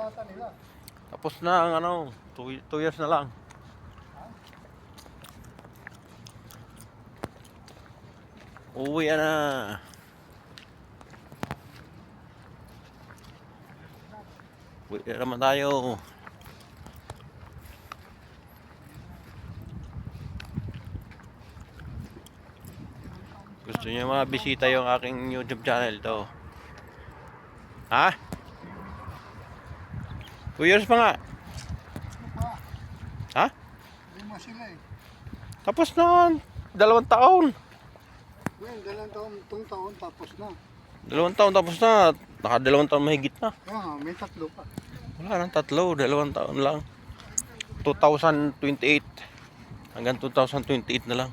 ata nila. Tapos na ang ano, 2 years na lang. Uwi na. Uwi na naman tayo. Gusto niyo mabisita yung aking YouTube channel to? Ha? 2 years pa nga. Ha? Lima sila eh. Tapos na. 2 taon. Well, 2 taon tapos na. 2 taon tapos na. Naka 2 taon mahigit na. Kaya nga, may 3 pa. Wala nang 3. 2 taon lang. 2028. Hanggang 2028 na lang.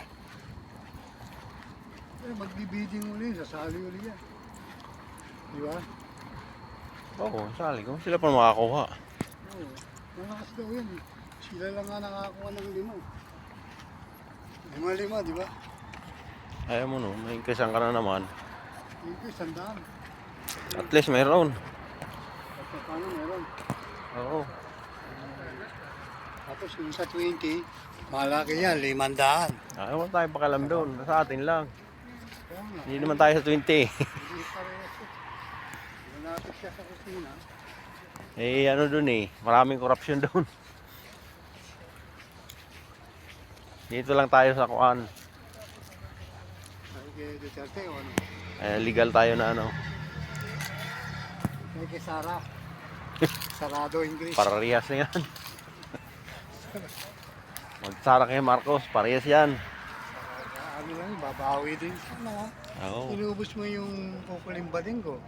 Eh, magbibiding uli, sasali uli yan. Di ba? Oo, sali ko. Sila pa makakuha. Oo. Malakas daw yan eh. Sila lang nga nakakuha ng 5. 5, di ba? Ayaw mo no, may kasang ka na naman. Ito, 100. At least mayroon. At paano meron? Oo. Tapos yung sa 20, malaki yan, 500. Ayaw mo tayo pakalam doon. Sa atin lang. Kaya nga. Hindi naman tayo sa 20. Hindi parehas eh. Malapit siya sa kusina. Eh ano doon eh. Maraming corruption doon. Dito lang tayo sa kuan. Ay kay Duterte o ano? Legal tayo na ano. Ay kay Sara. Sarado English. Parehas na yan. Magsara kay Marcos. Parehas yan. Ano lang, babawi din. Ano nga? Oo. Inubos mo yung kukulimbading ko.